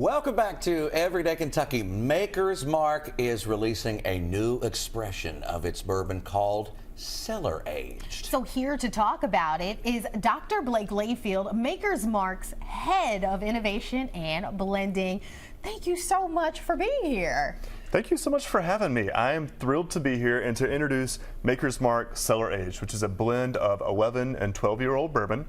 Welcome back to Everyday Kentucky. Maker's Mark is releasing a new expression of its bourbon called Cellar Aged. So here to talk about it is Dr. Blake Layfield, Maker's Mark's head of innovation and blending. Thank you so much for being here. Thank you so much for having me. I am thrilled to be here and to introduce Maker's Mark Cellar Aged, which is a blend of 11 and 12-year-old bourbon,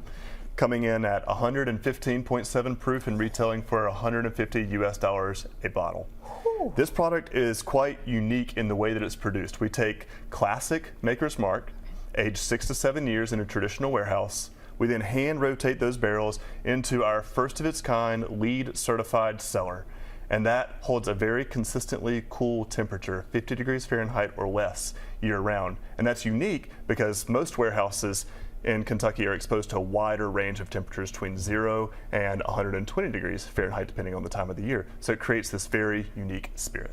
coming in at 115.7 proof and retailing for $150 a bottle. Ooh. This product is quite unique in the way that it's produced. We take classic Maker's Mark, aged 6 to 7 years in a traditional warehouse. We then hand rotate those barrels into our first of its kind LEED certified cellar. And that holds a very consistently cool temperature, 50 degrees Fahrenheit or less year round. And that's unique because most warehouses in Kentucky are exposed to a wider range of temperatures between 0 and 120 degrees Fahrenheit, depending on the time of the year. So it creates this very unique spirit.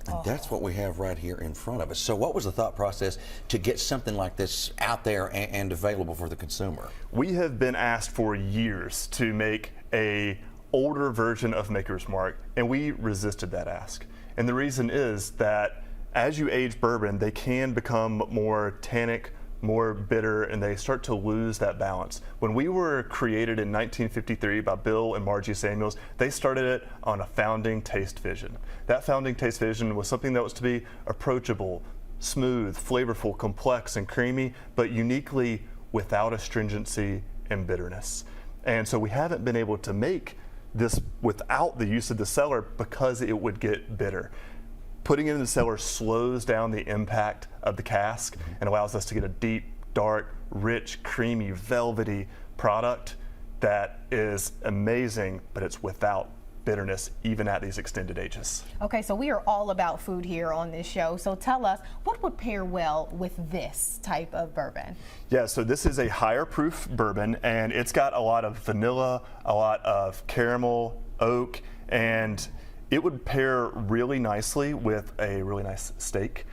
And that's what we have right here in front of us. So what was the thought process to get something like this out there and available for the consumer? We have been asked for years to make a older version of Maker's Mark, and we resisted that ask. And the reason is that as you age bourbon, they can become more tannic, more bitter, and they start to lose that balance. When we were created in 1953 by Bill and Margie Samuels, they started it on a founding taste vision. That founding taste vision was something that was to be approachable, smooth, flavorful, complex, and creamy, but uniquely without astringency and bitterness. And so we haven't been able to make this without the use of the cellar because it would get bitter. Putting it in the cellar slows down the impact of the cask and allows us to get a deep, dark, rich, creamy, velvety product that is amazing, but it's without bitterness even at these extended ages. Okay, so we are all about food here on this show. So tell us, what would pair well with this type of bourbon? Yeah, so this is a higher proof bourbon, and it's got a lot of vanilla, a lot of caramel, oak, and it would pair really nicely with a really nice steak,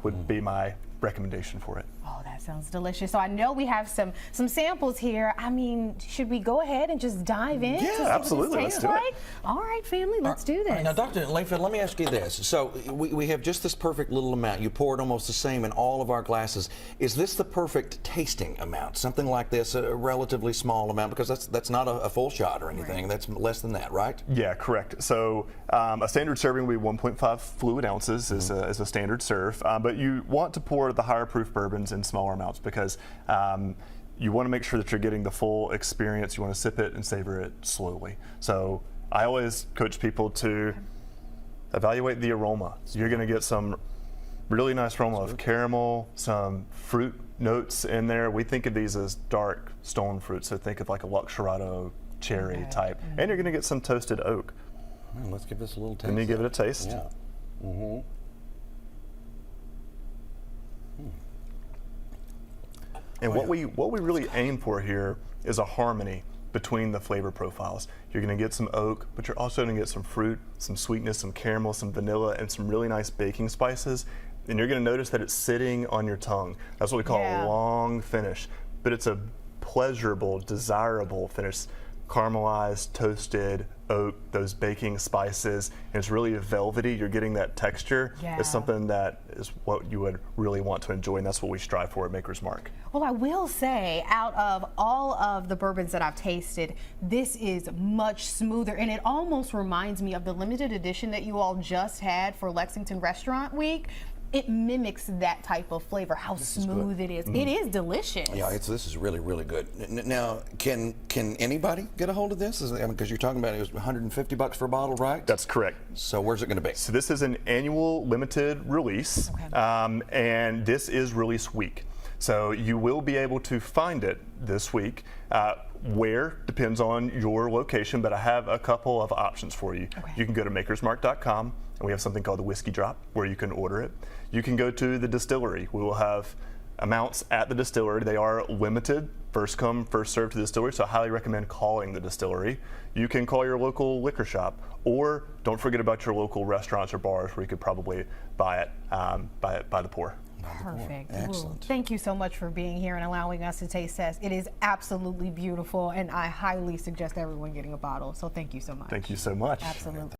would be my recommendation for it. Oh, that sounds delicious. So I know we have some samples here. I mean, should we go ahead and just dive in? Yeah, absolutely. Let's do it. All right, family, let's do this. Now, Dr. Layfield, let me ask you this. So we have just this perfect little amount. You poured almost the same in all of our glasses. Is this the perfect tasting amount? Something like this, a relatively small amount, because that's not a full shot or anything. Right. That's less than that, right? Yeah, correct. So a standard serving would be 1.5 fluid ounces is a standard serve, but you want to pour the higher proof bourbons in smaller amounts because you want to make sure that you're getting the full experience. You want to sip it and savor it slowly. So I always coach people to evaluate the aroma. You're going to get some really nice aroma of caramel, some fruit notes in there. We think of these as dark stone fruits, so think of like a Luxarado cherry type. And you're going to get some toasted oak. Well, let's give this a little taste. Can you give it a taste? Yeah. And what we really aim for here is a harmony between the flavor profiles. You're going to get some oak, but you're also going to get some fruit, some sweetness, some caramel, some vanilla, and some really nice baking spices. And you're going to notice that it's sitting on your tongue. That's what we call a long finish. But it's a pleasurable, desirable finish. Caramelized, toasted oak, those baking spices, and it's really velvety. You're getting that texture. It's something that is what you would really want to enjoy, and that's what we strive for at Maker's Mark. Well, I will say, out of all of the bourbons that I've tasted, this is much smoother, and it almost reminds me of the limited edition that you all just had for Lexington Restaurant Week. It mimics that type of flavor, how smooth it is. It is delicious. Yeah, this is really, really good. Now, can anybody get a hold of this? Because you're talking about it was $150 for a bottle, right? That's correct. So where's it going to be? So this is an annual limited release, and this is release week. So you will be able to find it this week. Where depends on your location, but I have a couple of options for you. You can go to makersmark.com, and we have something called the Whiskey Drop where you can order it. You can go to the distillery. We will have amounts at the distillery. They are limited, first come, first served to the distillery, so I highly recommend calling the distillery. You can call your local liquor shop, or don't forget about your local restaurants or bars where you could probably buy it by the pour. Perfect. Ooh, Excellent. thank you so much for being here and allowing us to taste test. It is absolutely beautiful, and I highly suggest everyone getting a bottle. So thank you so much. Thank you so much. Absolutely.